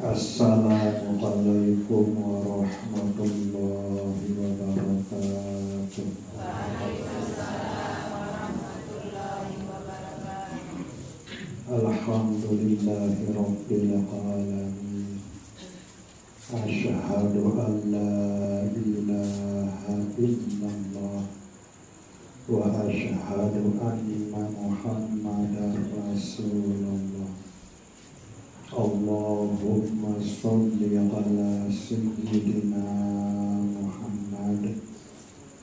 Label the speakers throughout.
Speaker 1: Assalamualaikum warahmatullahi wabarakatuh. Alhamdulillahi rabbil alamin. Asyhadu an la ilaha illallah wa asyhadu anna Muhammadar Rasulullah. Allahumma sholli ala sayyidina Muhammad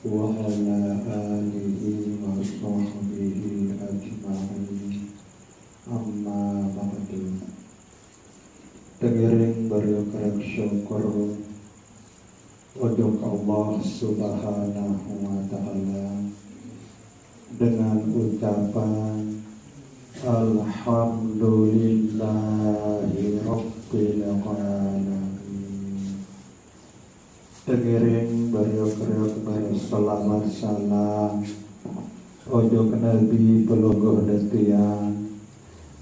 Speaker 1: wa ala alihi wa sahbihi ajma'in. Amma ba'du. Dengiring berkerek syukur untuk Allah Subhanahu wa ta'ala dengan ucapan Alhamdulillahi Rabbil Alamin. Dengiring berkerek berselamat salam untuk Nabi pelungguh detian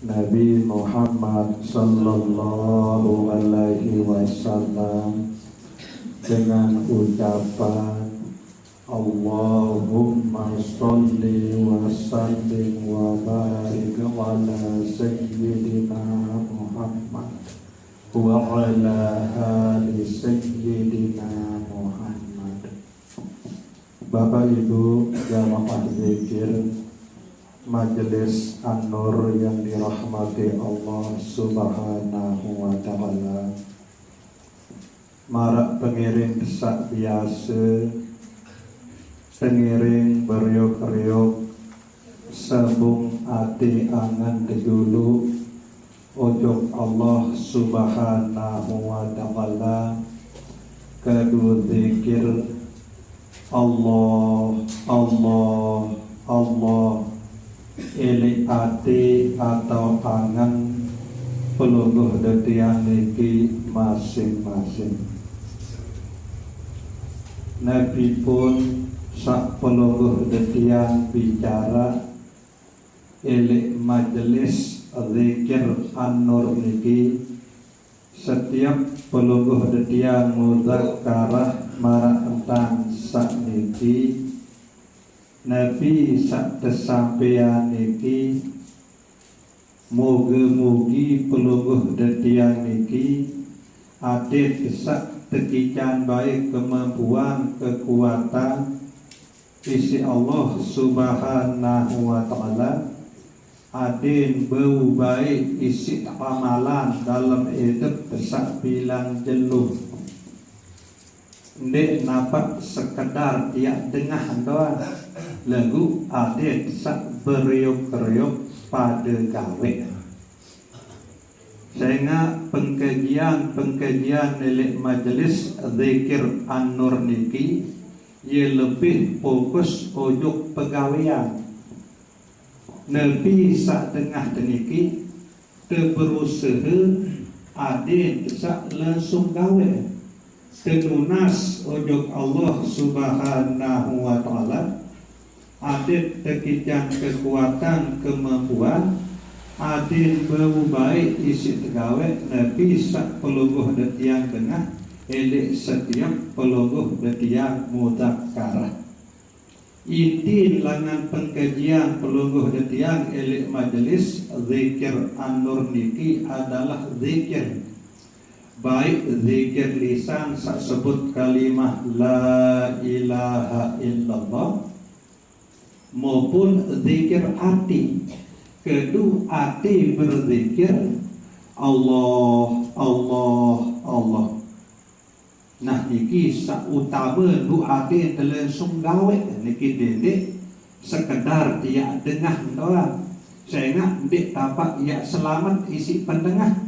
Speaker 1: Nabi Muhammad sallallahu alaihi wasallam dengan ucapan Allahumma sholli wa sallim wa barik ala sayyidina Muhammad wa ala ali sayyidina Muhammad. Bapak Ibu jamaah zikir Majelis An-Nur yang dirahmati Allah Subhanahu wa ta'ala, marak pengiring sak biasa, pengiring beriuk-riuk, sabung ati angan kedulu ujung Allah Subhanahu wa ta'ala, kedua zikir Allah, Allah, Allah, ili ati atau angan pelungguh detian niki masing-masing. Nabi pun sak pelungguh detian bicara ili majelis zikir An-Nur niki, setiap pelungguh detian mudzakarah marak tentang sak niki Nabi sak tesampean niki mugi-mugi pelungguh detian niki ade sak tekican baik kemampuan kekuatan isi Allah Subhanahu wa ta'ala, ade bau baik isi amalan dalam hidup sak bilang jeluh. Ndek napak sekedar tiak dengah doang lagu adet sak beriuk-riuk pada gawe. Sehingga pengkajian milik majelis zikir An-Nur niki ia lebih fokus ujuk pegawaian. Nabi sak tengah niki berusaha adet sak langsung gawe tenunas ujuk Allah Subhanahu wa ta'ala, adit tekican kekuatan kemampuan, adit bau baik isi tegawe Nabi sak pelungguh detiang tengah elik setiap pelungguh detiang mudzakarah. Inti langan pengkajian pelungguh detiang elik majelis zikir An-Nur niki adalah zikir baik zikir lisan sak sebut kalimah la ilaha illallah maupun zikir hati. Kedua hati berzikir Allah, Allah, Allah. Nah niki sak utama du hati terlangsung gawe niki dendek sekedar dia dengah doang. Sehingga dek tapak ia selamat isi pendengah.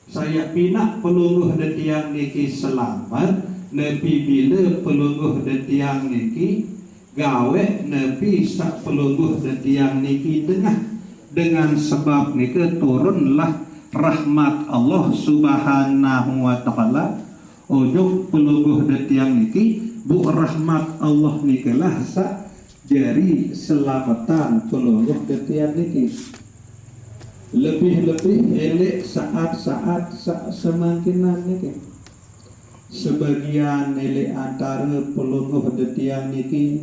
Speaker 1: Saya pinak pelungguh detiang niki selamat, Nabi bila pelungguh detiang niki gawe Nabi sak pelungguh detiang niki tengah. Dengan sebab niki turunlah rahmat Allah Subhanahu wa ta'ala ujuk pelungguh detiang niki, bu rahmat Allah niki lah sak jadi selamatan pelungguh detiang niki. lebih-lebih elek saat-saat semakinan niki. Sebagian elek antara pelunguh detiang niki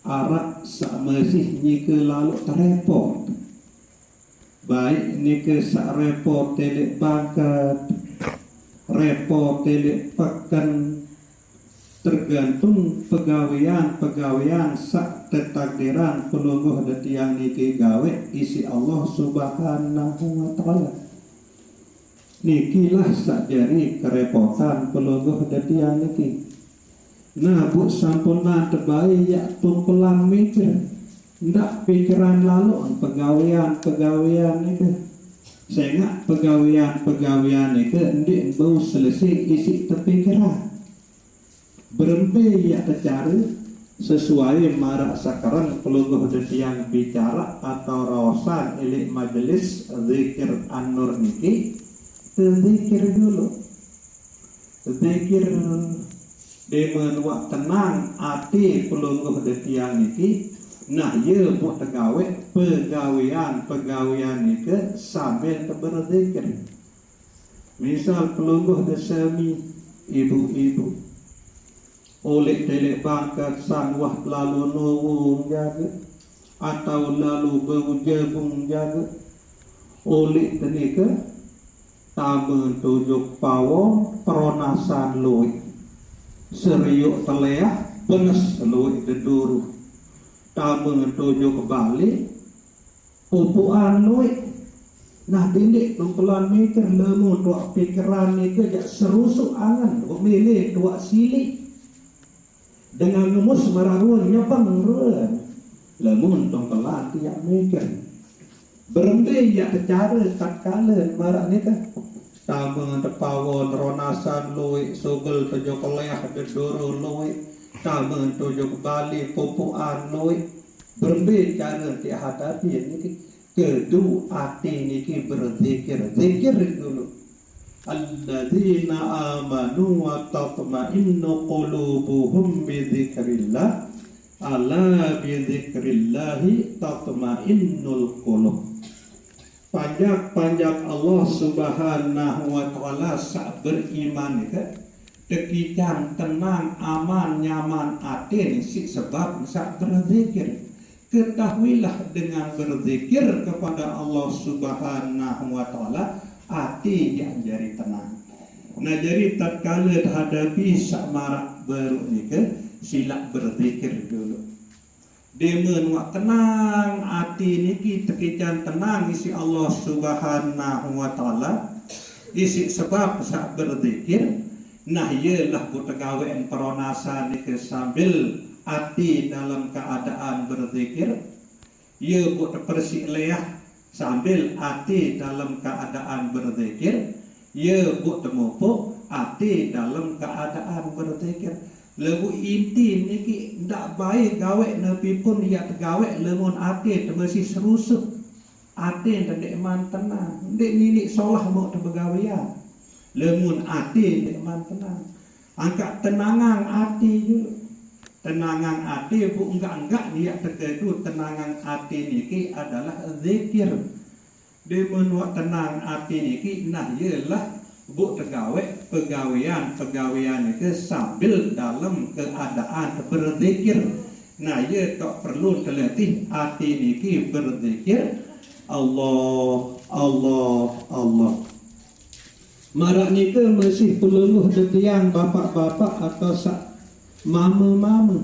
Speaker 1: arak sak masih nike lalu terrepot. Baik nike sak repot elek bakat, repot elek pekan, tergantung pegawaian sak tetakdiran pelungguh detiang niki gawe isi Allah Subhanahu wa ta'ala. Nikilah sak jari kerepotan pelungguh detiang niki. Nah bu sampuna terbaik ya tungkulan mikir, ndak pikiran lalu pegawaian niki. Sehingga pegawaian niki ndik bau selesai isi terpikiran. Berhenti ya tercari sesuai marak sakaran pelungguh detiang bicara atau rawasan ilik majelis zikir an-nur niki. Zikir dulu, zikir demen wak tenang hati pelungguh detiang niki. Nah ye buat pegawaian niki sambil berzikir. Misal pelungguh desami ibu-ibu oleh telek bangkat sangwah lalu nuwung jaga atau lalu berjebung jaga oleh tenika tamen tujuk pawo peronasan luik seriuk teleah penes luik deduru tamen tujuk balik pupuan luik. Nah dindik tungkulan mikir lemu tuak pikiran nika jak serusuk angan milih tuak silik dengan ngemus meraruan nyapang ruan lemu tungkulan tiak mikir. Berhenti ya cara tatkala marak nika tamen tepawon ronasan luik sugel tujuk leah deduru luik tamen tujuk bali pupuan luik. Berhenti cara tiak hadapi niki kedu ati niki berzikir dulu. Alladzina amanu wa tatma'innu qulubuhum bi dzikrillah ala bi dzikrillahi tatma'innul qulub. Panjak Allah Subhanahu wa ta'ala sak beriman itu dekikan tenang aman nyaman hati si sebab sak berzikir. Ketahuilah dengan berzikir kepada Allah Subhanahu wa ta'ala hati yang jadi tenang. Nah jadi tatkala hadapi sak marak baru nika sila berzikir dulu. Demen wak tenang hati niki tekican tenang isi Allah Subhanahu wa ta'ala isi sebab sak berzikir. Nah ialah butegawaan peronasan niki sambil hati dalam keadaan berzikir. Ia buat persik leah sambil hati dalam keadaan berzikir. Ia buat temupuk hati dalam keadaan berzikir. Lebu inti niki ndak baik gawe nepi pun ia gawe lemun hati temesi serusuk. Hati ndek man tenang. Ndek nilik solah mau tebegawian. Lemun hati ndek man tenang. Angkat tenangan hati dulu. Tenangan hati bu enggak dia terkedu tenangan hati niki adalah zikir. Demun wak tenang hati niki nah ialah bu tegawe pegawaian itu sambil dalam keadaan berzikir. Nah ia tak perlu terlatih hati niki berzikir Allah. Marak nika masih peluluh detiang bapak-bapak atau mama.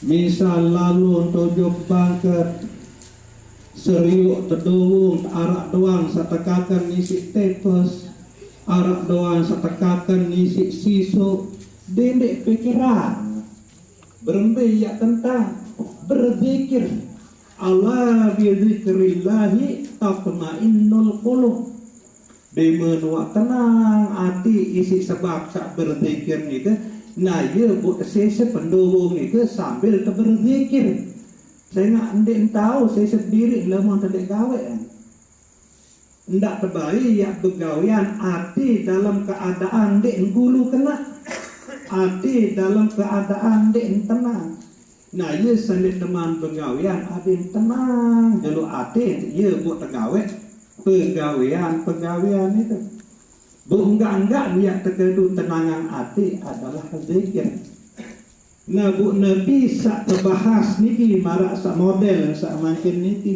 Speaker 1: Misal lalu tujuk bangket seriuk tedung arak doang satekakan isi tepes, arak doang satekakan isi sisu, dendek pikiran. Berhenti ya tentang berzikir. Allah bi dzikrillahi tatma'innul qulub. Demen wak tenang hati isi sebab sak berzikir nika. Nah ia buat sesi pendukung nika sambil berzikir. Saya nak ndek tahu saya sendiri lama terdek gawe. Ndak terbaik ya begawian hati dalam keadaan ndek gulu kena. Hati dalam keadaan ndek tenang. Nah, ia sendiri teman pegawaian, adin tenang, jalur adin, ia buat pegawaian itu. Enggak dia terkedu tenangan hati adalah zikir. Nah, bu Nabi sak terbahas niki marak sak model sak makin niki.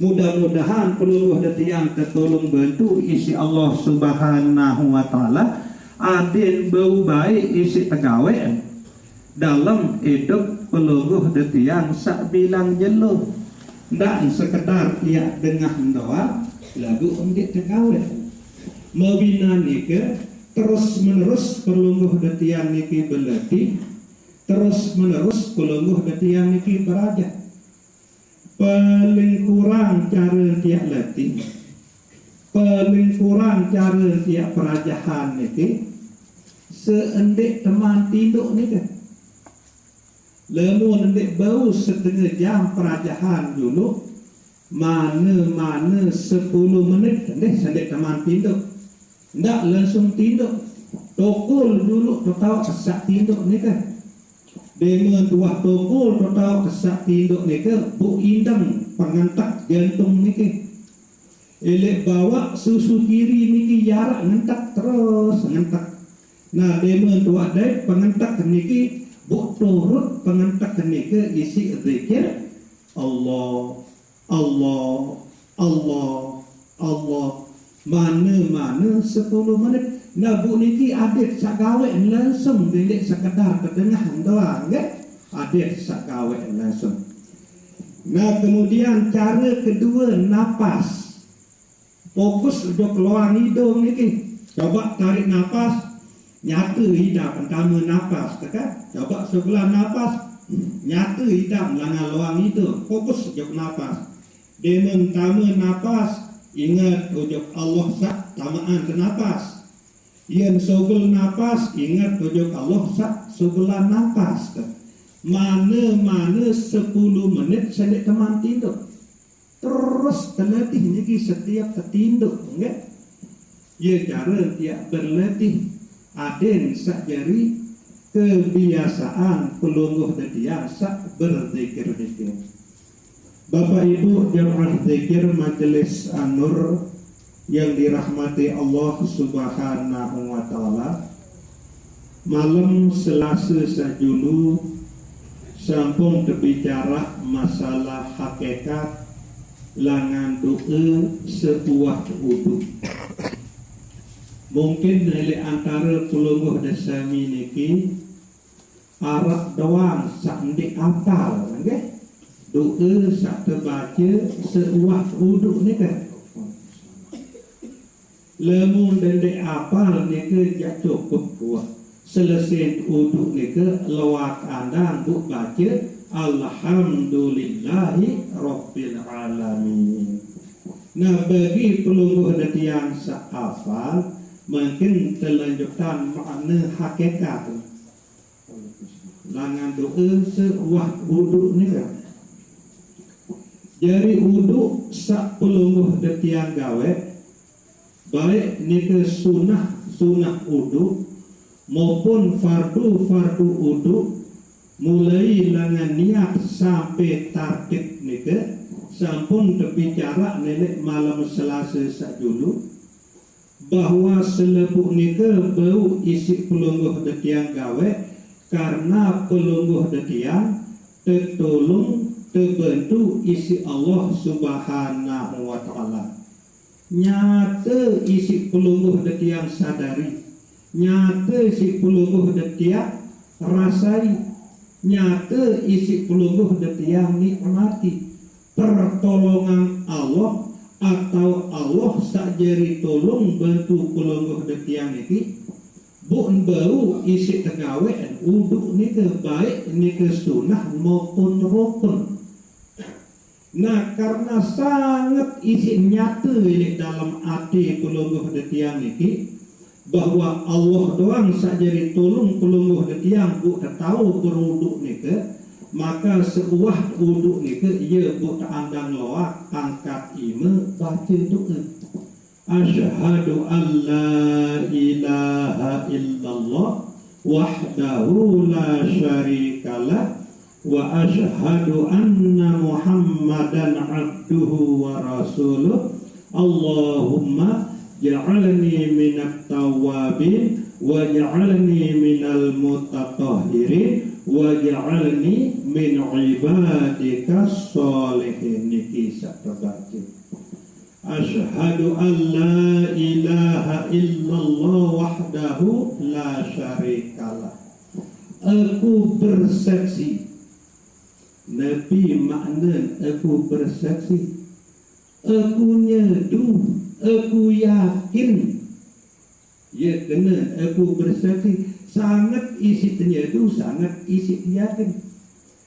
Speaker 1: Mudah-mudahan peluluh detiang tertolong bantu isi Allah Subhanahu wa taala adin bau baik isi pegawai dalam hidup peluluh detiang sak bilang jeluh dan sekedar ia dengar doa lagu undik pegawai membina niki terus menerus peluluh detiang niki berlatih terus menerus peluluh detiang niki beraja paling kurang cara tiap latih paling kurang cara tiap perajahan niki seendik teman tinduk niki lemu nendik bau setengah jam perajahan dulu mana 10 menit nendik sendik teman tinduk ndak langsung tinduk tokul dulu tahu kesak tinduk niki dengan tuah tokul tahu kesak tinduk niki bu indang pengentak jantung niki elek bawa susu kiri niki jarak ngentak terus ngentak. Nah dengan tuah dai pengentak niki bu turut pengentak niki isi zikir Allah mana 10 menit. Nah bu niki adik sak gawe langsung dendek sekedar kedengahan doang nggak adik sak gawe langsung. Nah kemudian cara kedua napas fokus untuk keluar hidung niki coba tarik napas nyata hidap pertama napas kan coba sebelah napas nyata hidap langan luang hidung fokus untuk napas dengan pertama napas ingat ujuk Allah sak tamaan ke napas yang sobel napas ingat ujuk Allah sak sebelah napas mana 10 menit sedek teman tinduk terus terlatih niki setiap ketinduk enggak ya cara tiap berlatih aden sak jari kebiasaan pelungguh detiang sak berzikir-zikir. Bapak Ibu jamaah zikir majelis An-Nur yang dirahmati Allah Subhanahu wa taala, malam Selasa sajulu sampung berbicara masalah hakikat langan doa sebuah wudu. Mungkin dari antara pelungguh desami niki Arab doang sak ndik apal nggih. Doa sak terbaca sebuah wudu niki. Lemu dendek apal niki jak cukup kuat. Selesai wudu niki lawak andang bu baca Alhamdulillahi Rabbil Alamin. Nah bagi pelungguh detiang sak hafal mungkin terlanjutkan makna hakikat langan doa sebuah wudu ni kan. Jadi wudu sak pelungguh detiang gawe baik ni ke sunah wudu maupun fardu wudu mulai langan niat sampai tartib ni ke sampun terbicara nenek malam Selasa sajulu bahwa selebuk nika bau isi pelungguh detiang gawe karena pelungguh detiang tertolong terbantu isi Allah Subhanahu wa taala. Nyata isi pelungguh detiang sadari, nyata isi pelungguh detiang rasai, nyata isi pelungguh detiang nikmati pertolongan Allah atau Allah sakjari tolong bantu pelungguh detiang niki bukan bau isi tegawean wudu niki baik niki sunah maupun rukun. Nah karena sangat isi nyata ini dalam hati pelungguh detiang niki bahwa Allah doang sakjari tolong pelungguh detiang bu tahu berwudu niki, maka sebuah wudu niki ia bu andang loak angkat ima baca doa asyhadu an la ilaha illallah wahdahu la syarikalah wa asyhadu anna Muhammadan abduhu wa rasuluh. Allahumma ja'alni minat tawabin wa ja'alni minal mutatahhirin wa ja'alni min ibadika sholihin. Niki satebaca asyhadu an la ilaha illallah wahdahu la syarikalah. Aku bersaksi. Nabi makna aku bersaksi, aku nyedu, aku yakin. Ya kena aku bersaksi, sangat isi tenyedu, sangat isi yakin.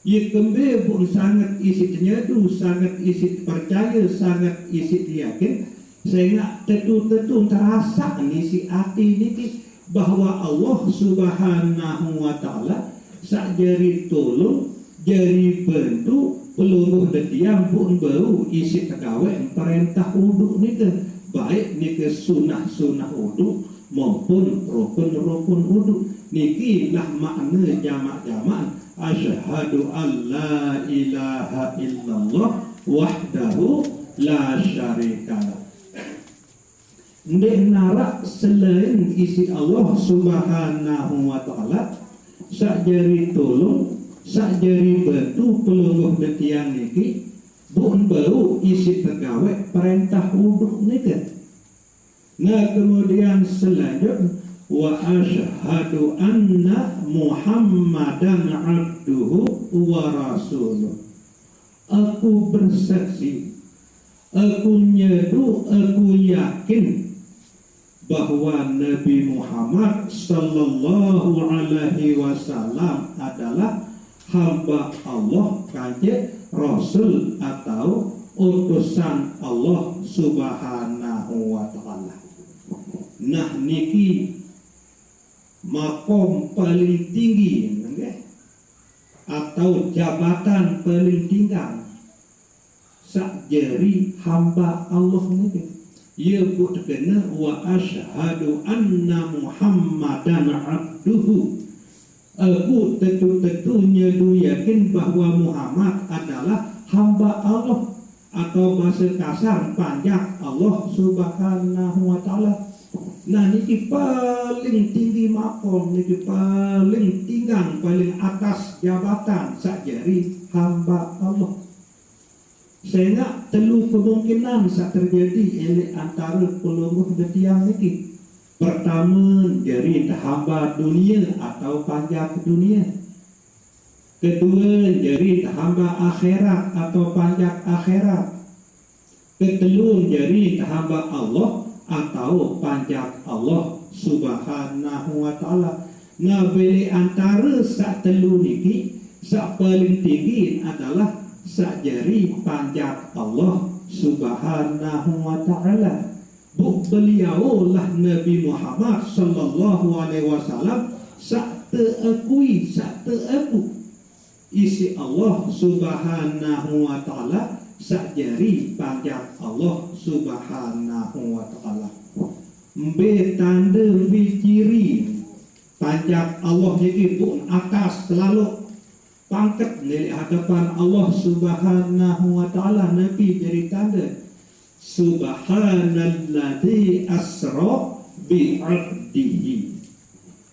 Speaker 1: Ya kembe pun sangat isi tenyedu, sangat isi percaya, sangat isi yakin. Sehingga tentu-tentu terasa isi hati niki bahwa Allah Subhanahu wa taala sak jari tolong jari bentuk peluluh detiang pun bau isi tegawe perintah uduk nika, baik nika sunah uduk maupun rukun uduk. Niki lah makna jamak-jamak asyhadu an la ilaha illallah wahdahu la syarikalah. Ndek narak selain isi Allah Subhanahu wa taala sak jari tolong sak jari batu peluluh detiang niki bun bau isi pegawai perintah uduk nika. Nah kemudian selanjutnya wa asyhadu anna Muhammadan abduhu wa rasuluh. Aku bersaksi, aku nyedu, aku yakin bahwa Nabi Muhammad sallallahu alaihi wasallam adalah hamba Allah, kanje Rasul atau utusan Allah Subhanahu wa taala. Nah niki makom paling tinggi atau jabatan paling tinggi sak jari hamba Allah niki. Ia pun terkena wa asyhadu anna Muhammadan abduhu. Aku tentu-tentunya yakin bahwa Muhammad adalah hamba Allah atau bahasa kasar panjang Allah Subhanahu wa taala. Nah niki paling tinggi makom, niki paling tinggang, paling atas jabatan sakjari hamba Allah. Sehingga telu kemungkinan sak terjadi oleh antara pelungguh detiang niki. Pertama jadi hamba dunia atau panjang dunia. Kedua jadi hamba akhirat atau panjang akhirat. Ketelu jadi hamba Allah atau panjang Allah Subhanahu wa taala. Nah beli antara sak telu niki sak paling tinggi adalah sak jari panjang Allah Subhanahu wa taala. Beliau lah Nabi Muhammad sallallahu alaihi wasallam sak teakui, sak teaku isi Allah Subhanahu wa taala sak jari panjang Allah Subhanahu wa taala. Mbe tanda ciri panjang Allah jadi pun atas selalu pangkat di hadapan Allah Subhanahu wa taala. Nabi jadi tanda Subhanalladzi asra bi'abdihi.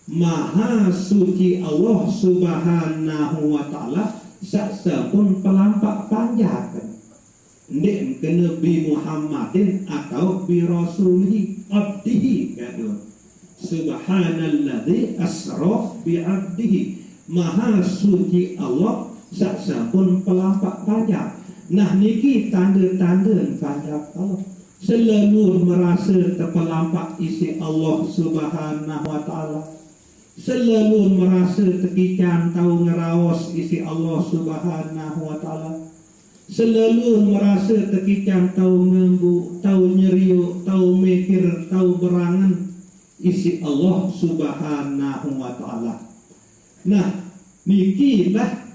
Speaker 1: Maha suci Allah Subhanahu wa taala saksa pun pelampak panjang. Ndek kena bi Muhammadin atau bi rasulihi abdihi kado. Subhanalladzi asra bi'abdihi. Maha suci Allah saksa pun pelampak panjang. Nah niki tanda-tanda panjang Allah. Selalu merasa terpelampak isi Allah Subhanahu wa taala. Selalu merasa tekican tahu ngerawas isi Allah Subhanahu wa taala. Selalu merasa tekican tahu ngembu, tahu nyeriuk, tahu mikir, tahu berangan isi Allah Subhanahu wa taala. Nah nikilah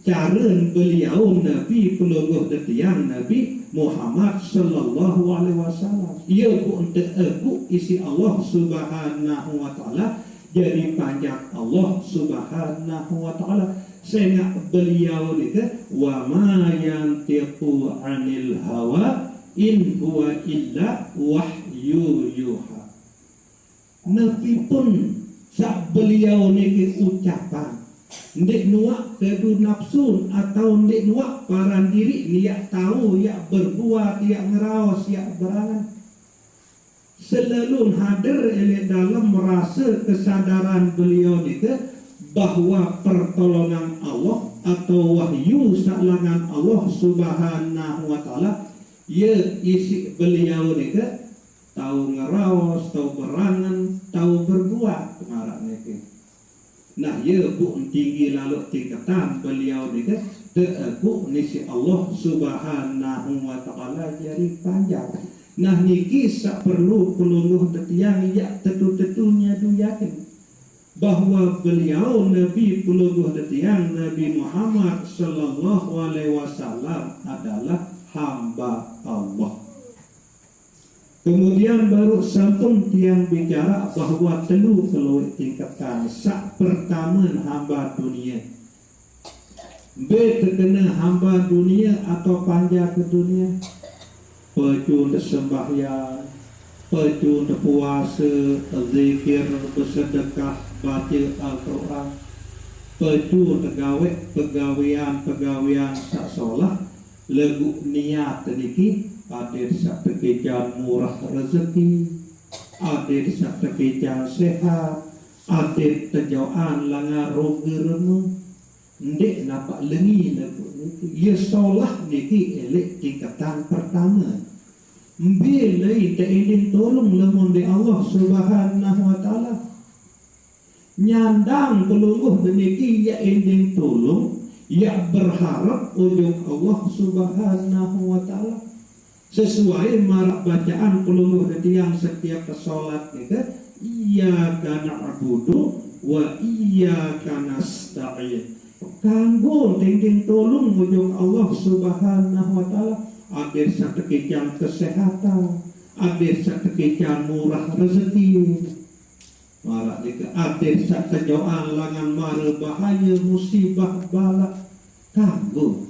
Speaker 1: cara beliau Nabi pelungguh detiang Nabi Muhammad sallallahu alaihi wasallam. Ia pun teaku isi Allah Subhanahu wa taala jadi panjang Allah Subhanahu wa taala sehingga beliau ni ke wa ma yantiqu 'anil hawa in huwa illa wahyu yuha. Nabi pun sak beliau ni ke ucapan ndek nuak kedu nafsun atau ndek nuak paran diri niat tahu ya berbuat ya ngeraos ya berangan selalu hadir dalam merasa kesadaran beliau ni ke bahwa pertolongan Allah atau wahyu salangan Allah Subhanahu wa taala ya isi beliau ni ke tahu ngeraos, tahu berangan, tahu berbuat kemarak ni ke. Nah ya bu tinggi lalu tingkatan beliau ni ke bu ni si Allah Subhanahu wa taala jari panjang. Nah niki sak perlu peluluh tetiang ya tetu-tetunya du yakin bahwa beliau Nabi peluluh tetiang Nabi Muhammad sallallahu alaihi wasallam adalah hamba Allah. Kemudian baru sampun tiang bicara bahwa telu keluar tingkatan. Sak pertama hamba dunia. B terkena hamba dunia atau panja ke dunia. Peju untuk sembahyang, peju untuk puasa, zikir, bersedekah, baca Al-Quran, peju untuk pegawaian sak solah, lagu niat sedikit. Ada sak terkejar murah rezeki, ada sak terkejar sehat, ada terjauhan langar roga remu, ndek nampak lengi lagu niki. Ya solah niki elek tingkatan pertama. Bila ita ingin tolong lemun di Allah Subhanahu wa taala. Nyandang peluluh niki ya ingin tolong, ya berharap ujung Allah Subhanahu wa taala. Sesuai marak bacaan peluluh yang setiap kesolat kita iyyaka na'budu wa iyyaka nasta'in. Kanggo tingting tolong ujung Allah Subhanahu wa taala adir sak tekejang kesehatan, adir sak tekejang murah rezeki. Marak dika adir sak kejauhan langan mara bahaya musibah bala kanggo.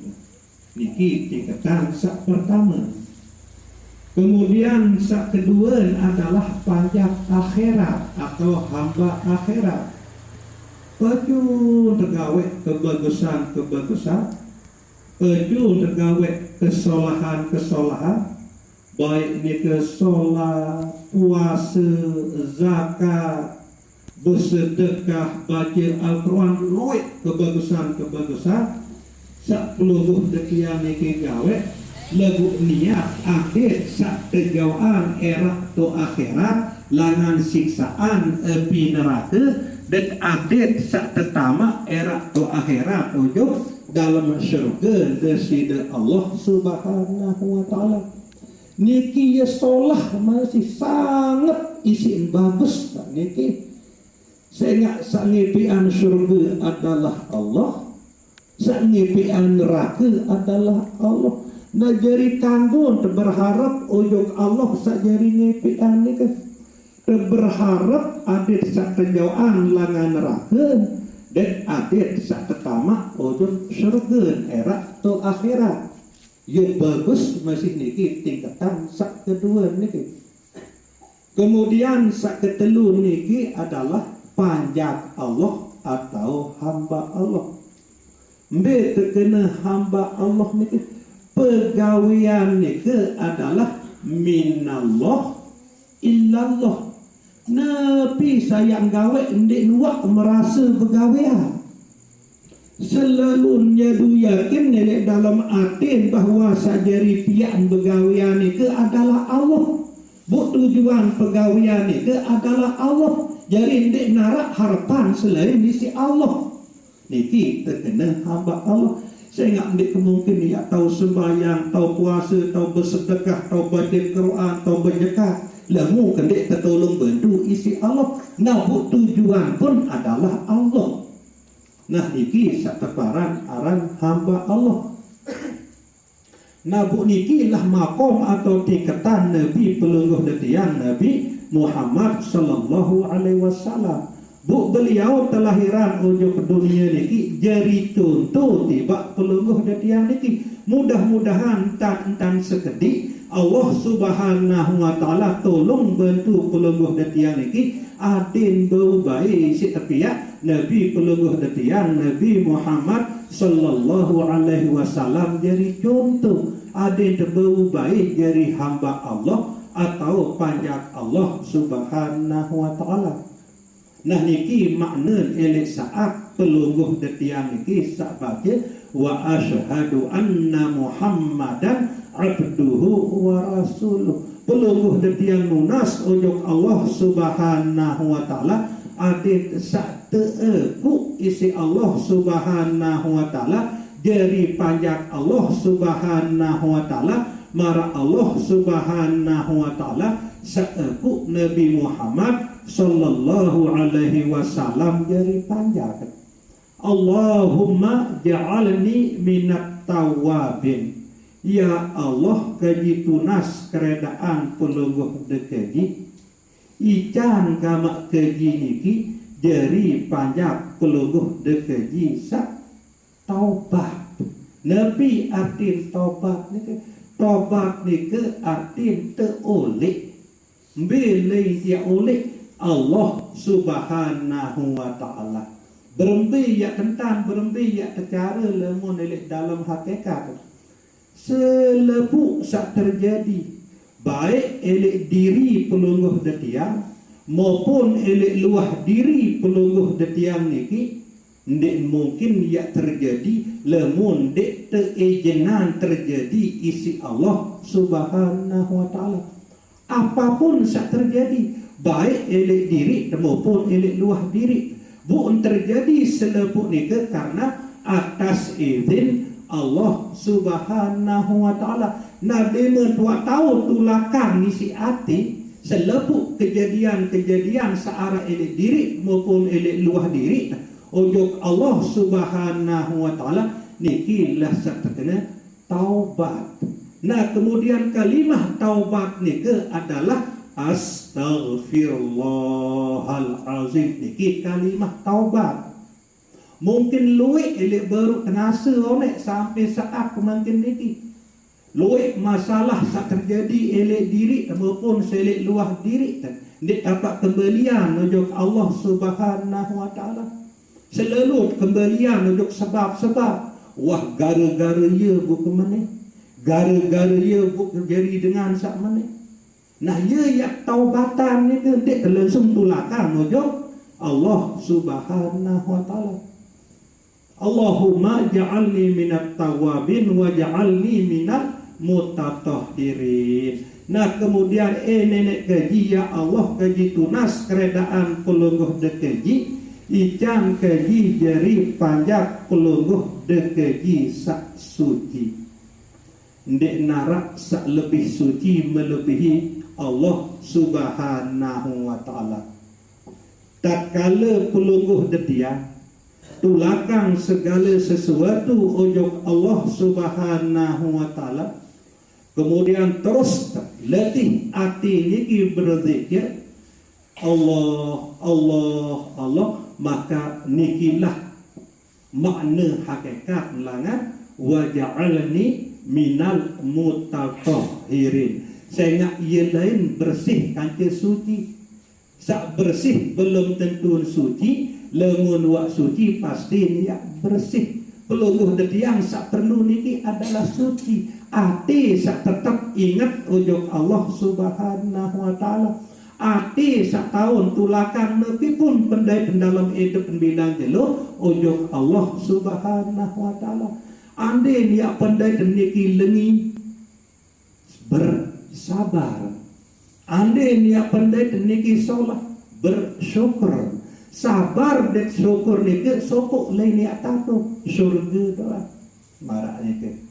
Speaker 1: Niki tingkatan sak pertama. Kemudian sak kedua adalah pajak akhirat atau hamba akhirat. Peju tergawe kebagusan, peju tergawe kesolahan, baik ni ke solat, puasa, zakat, bersedekah, baca Al-Quran, luit kebagusan. Sak peluluh dekian ni ke gawe. Lagu niat akhir sak kejauhan era to akhirat langan siksaan api neraka dan akhir sak tetama era to akhirat ujung dalam syurga desida Allah Subhanahu wa taala. Niki ya solah masih sangat isin bagus tak niki. Sehingga sangipian syurga adalah Allah, sangipian neraka adalah Allah. Nah jari kanggo berharap ujung Allah sak jari ngepian ni ke berharap adik sak kejauhan langan neraka dan adik sak ketama ujung syurga era tu akhirat. Ya bagus masih niki tingkatan sak kedua niki. Kemudian sak ketelu niki adalah panjat Allah atau hamba Allah. Mbe terkena hamba Allah niki pegawaian niki adalah minallah illallah. Nabi sayang gawe ndik nuak merasa pegawaian. Selalunya du yakin nelek dalam hati bahwa sajari pian pegawaian niki adalah Allah. Bu tujuan pegawaian niki adalah Allah. Jadi ndik narak harapan selain di si Allah. Niki terkena hamba Allah. Saya nggak kemungkinan dia tahu sembahyang, tahu puasa, tahu bersedekah, tahu baca Quran, tahu berzakat. Lamu kendek tertolong bantu isi Allah. Nah, tujuan pun adalah Allah. Nah, niki sateparan aran hamba Allah. Nah, niki lah makom atau tingkatan Nabi peluluh detian Nabi Muhammad sallallahu alaihi wasallam. Bu beliau telahiran ujuk dunia niki jari contoh tiba pelungguh datiang niki. Mudah-mudahan tan sekedik Allah Subhanahu wa taala tolong bantu pelungguh datiang niki adin bau baik si tepiak Nabi pelungguh datiang Nabi Muhammad sallallahu alaihi wasallam jari contoh adin bau baik jari hamba Allah atau panjang Allah Subhanahu wa taala. Nah niki makna elek saat pelungguh detiang niki sak baca wa asyhadu anna Muhammadan abduhu wa rasuluh. Pelungguh detiang munas ujuk Allah Subhanahu wa taala adit sak teeku isi Allah Subhanahu wa taala jari panjang Allah Subhanahu wa taala mara Allah Subhanahu wa taala saeku Nabi Muhammad sallallahu alaihi wasallam jari panjang. Allahumma ja'alni minat tawabin. Ya Allah kaji tunas keredaan pelungguh dekeji ican kama keji niki jari panjang pelungguh dekeji sak taubat. Nabi artin taubat niki taubat niki artin teoleh bilai dia oleh Allah Subhanahu wa taala. Berembi ya kentan berembi ya secara lemun elek dalam hakikat. Selepu sak terjadi baik elek diri pelungguh detiang maupun elek luah diri pelungguh detiang niki ndek mungkin ya terjadi lemun dek teejenan terjadi isi Allah Subhanahu wa taala. Apapun sak terjadi baik elek diri maupun elek luah diri bukan terjadi selepuk nika karena atas izin Allah Subhanahu wa taala. Nabi mentua tahu tulakan ngisi hati selepuk kejadian-kejadian searah elek diri maupun elek luah diri ujuk Allah Subhanahu wa taala niki lah sak terkena taubat. Nah kemudian kalimah taubat nika adalah Astaghfirullahalazim. Niki kalimah taubat. Mungkin luik elek baru kenasa onek sampai saat kemangkin niki. Luik masalah tak terjadi elek diri maupun selek luah diri. Dia dapat kembalian ujuk Allah Subhanahu wa taala. Selalu kembalian ujuk sebab-sebab. Wah gara-gara ia buku mana? Gara-gara ia buku jadi dengan sak mana? Nah ya taubatan ni ke dek langsung tulakan ujuk Allah Subhanahu wa taala. Allahumma ja'alni minat tawabin wa ja'alni minat mutatahhirin. Nah kemudian nenek kaji ya Allah kaji tunas keredaan pelungguh dekeji ican kaji jari panjak pelungguh dekeji sak suci. Ndek narak sak lebih suci melebihi Allah Subhanahu wa taala. Tatkala pelungguh detiang tulakan segala sesuatu ujuk Allah Subhanahu wa taala, kemudian terus letih hati niki berzikir Allah Allah Allah, maka nikilah makna hakikat langan wa ja'alni minal mutatahhirin. Saya nak ia lain bersih kanca suci. Sak bersih belum tentu suci, lemun wak suci pasti dia bersih. Pelungguh detiang sak perlu niki adalah suci. Ati sak tetap ingat ujuk Allah Subhanahu wa taala. Ati sak tahun tulakan meskipun pendai pendalam hidup penbilang jelo ujuk Allah Subhanahu wa taala. Ande dia pandai niki lengi bersabar. Ande dia pandai niki solat bersyukur. Sabar dan syukur niki sokok lain ni atatu syurga doa. Maraknya ke.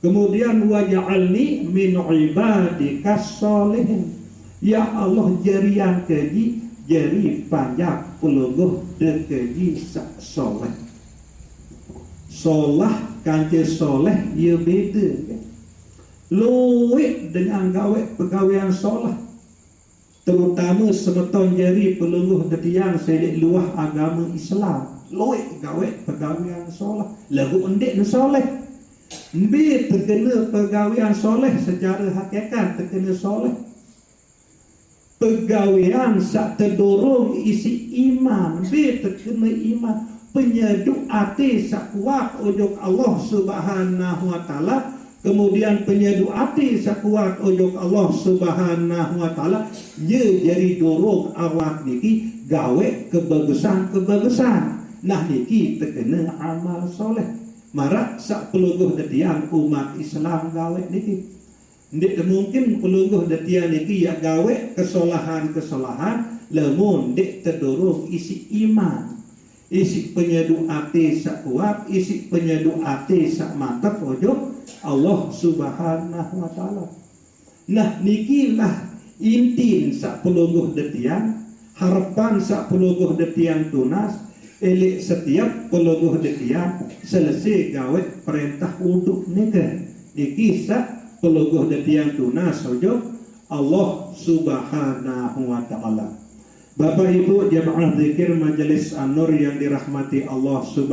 Speaker 1: Kemudian waj'alni min ibadikas sholihin. Ya Allah jarian keji jari panjang pelungguh dekeji sak soleh. Solah kanca soleh ia beda kan. Luwik dengan gawe pegawaian solah. terutama sebeton jari peluluh detiang sedik luah agama Islam loik gawe pegawaian soleh lagu endek soleh mbi terkena pegawaian soleh secara hakikat terkena soleh pegawaian sak terdorong isi iman mbi terkena iman penyeduk hati sak kuat ujung Allah Subhanahu wa taala, kemudian penyeduk hati sak kuat ujung Allah Subhanahu wa taala ye jadi dorong awak niki gawe kebagusan. Nah niki terkena amal soleh. Marak sak pelungguh detiang umat Islam gawe niki. Ndik mungkin pelungguh detiang niki ya gawe kesolahan lemun ndik terdorong isi iman. Isi penyeduk hati sak kuat, isi penyeduk hati sak mantap ojo Allah Subhanahu wa taala. Nah niki lah intin sak pelungguh detiang, harapan sak pelungguh detiang tunas, elik setiap pelungguh detiang selesai gawe perintah untuk nikah. Niki sak pelungguh detiang tunas ojo Allah Subhanahu wa taala. Bapak Ibu jemaah zikir Majelis An-Nur yang dirahmati Allah Subhanahu